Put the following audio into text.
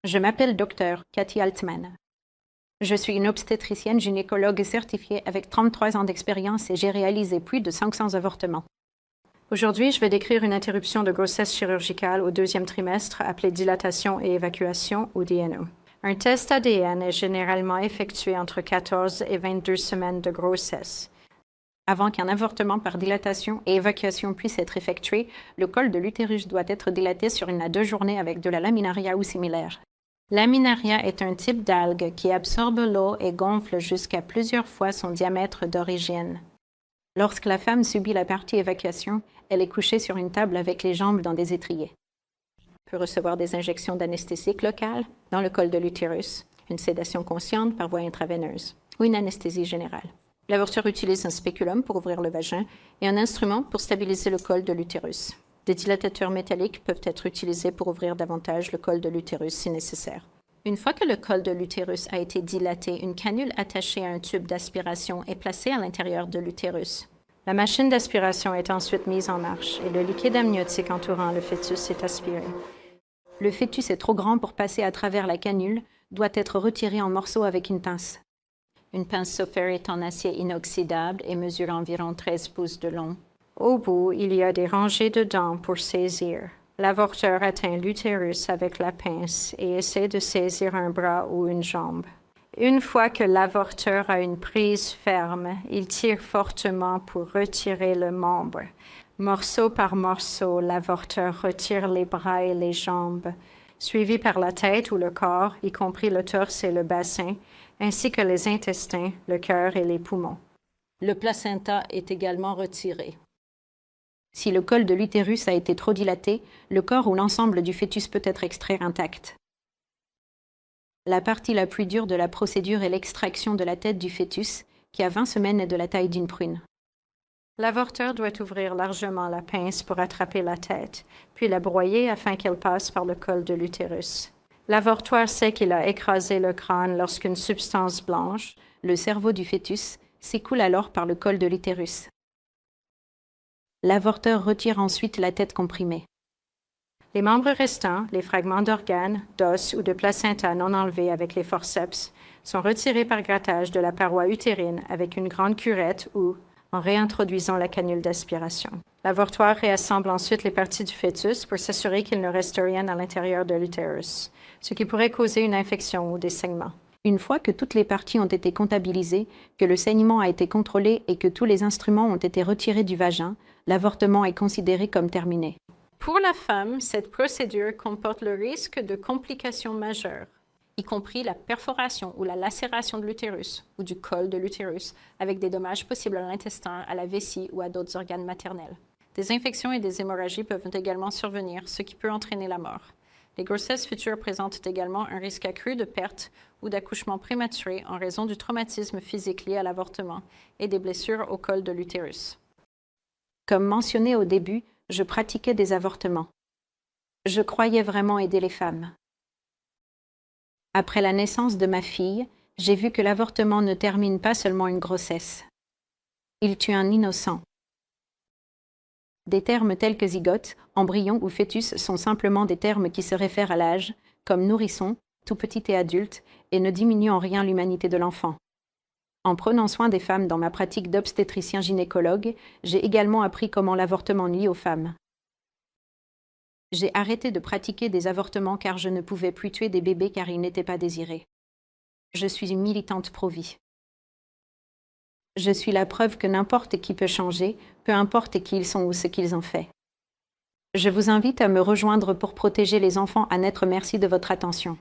Je m'appelle Dr. Cathy Altman. Je suis une obstétricienne gynécologue certifiée avec 33 ans d'expérience et j'ai réalisé plus de 500 avortements. Aujourd'hui, je vais décrire une interruption de grossesse chirurgicale au deuxième trimestre appelée dilatation et évacuation ou DNO. Un test ADN est généralement effectué entre 14 et 22 semaines de grossesse. Avant qu'un avortement par dilatation et évacuation puisse être effectué, le col de l'utérus doit être dilaté sur 1 à 2 journées avec de la laminaria ou similaire. Laminaria est un type d'algue qui absorbe l'eau et gonfle jusqu'à plusieurs fois son diamètre d'origine. Lorsque la femme subit la partie évacuation, elle est couchée sur une table avec les jambes dans des étriers. Elle peut recevoir des injections d'anesthésique locale dans le col de l'utérus, une sédation consciente par voie intraveineuse ou une anesthésie générale. L'avorteur utilise un spéculum pour ouvrir le vagin et un instrument pour stabiliser le col de l'utérus. Des dilatateurs métalliques peuvent être utilisés pour ouvrir davantage le col de l'utérus si nécessaire. Une fois que le col de l'utérus a été dilaté, une canule attachée à un tube d'aspiration est placée à l'intérieur de l'utérus. La machine d'aspiration est ensuite mise en marche et le liquide amniotique entourant le fœtus est aspiré. Le fœtus est trop grand pour passer à travers la canule, doit être retiré en morceaux avec une pince. Une pince Sopher est en acier inoxydable et mesure environ 13 pouces de long. Au bout, il y a des rangées de dents pour saisir. L'avorteur atteint l'utérus avec la pince et essaie de saisir un bras ou une jambe. Une fois que l'avorteur a une prise ferme, il tire fortement pour retirer le membre. Morceau par morceau, l'avorteur retire les bras et les jambes, suivi par la tête ou le corps, y compris le torse et le bassin, ainsi que les intestins, le cœur et les poumons. Le placenta est également retiré. Si le col de l'utérus a été trop dilaté, le corps ou l'ensemble du fœtus peut être extrait intact. La partie la plus dure de la procédure est l'extraction de la tête du fœtus, qui à 20 semaines est de la taille d'une prune. L'avorteur doit ouvrir largement la pince pour attraper la tête, puis la broyer afin qu'elle passe par le col de l'utérus. L'avortoir sait qu'il a écrasé le crâne lorsqu'une substance blanche, le cerveau du fœtus, s'écoule alors par le col de l'utérus. L'avorteur retire ensuite la tête comprimée. Les membres restants, les fragments d'organes, d'os ou de placenta non enlevés avec les forceps, sont retirés par grattage de la paroi utérine avec une grande curette ou en réintroduisant la canule d'aspiration. L'avortoir réassemble ensuite les parties du fœtus pour s'assurer qu'il ne reste rien à l'intérieur de l'utérus, ce qui pourrait causer une infection ou des saignements. Une fois que toutes les parties ont été comptabilisées, que le saignement a été contrôlé et que tous les instruments ont été retirés du vagin, l'avortement est considéré comme terminé. Pour la femme, cette procédure comporte le risque de complications majeures, y compris la perforation ou la lacération de l'utérus ou du col de l'utérus, avec des dommages possibles à l'intestin, à la vessie ou à d'autres organes maternels. Des infections et des hémorragies peuvent également survenir, ce qui peut entraîner la mort. Les grossesses futures présentent également un risque accru de perte ou d'accouchement prématuré en raison du traumatisme physique lié à l'avortement et des blessures au col de l'utérus. Comme mentionné au début, je pratiquais des avortements. Je croyais vraiment aider les femmes. Après la naissance de ma fille, j'ai vu que l'avortement ne termine pas seulement une grossesse. Il tue un innocent. Des termes tels que zygote, embryon ou fœtus sont simplement des termes qui se réfèrent à l'âge, comme nourrisson, tout petit et adulte, et ne diminuent en rien l'humanité de l'enfant. En prenant soin des femmes dans ma pratique d'obstétricien gynécologue, j'ai également appris comment l'avortement nuit aux femmes. J'ai arrêté de pratiquer des avortements car je ne pouvais plus tuer des bébés car ils n'étaient pas désirés. Je suis une militante pro-vie. Je suis la preuve que n'importe qui peut changer, peu importe qui ils sont ou ce qu'ils ont fait. Je vous invite à me rejoindre pour protéger les enfants à naître. Merci de votre attention.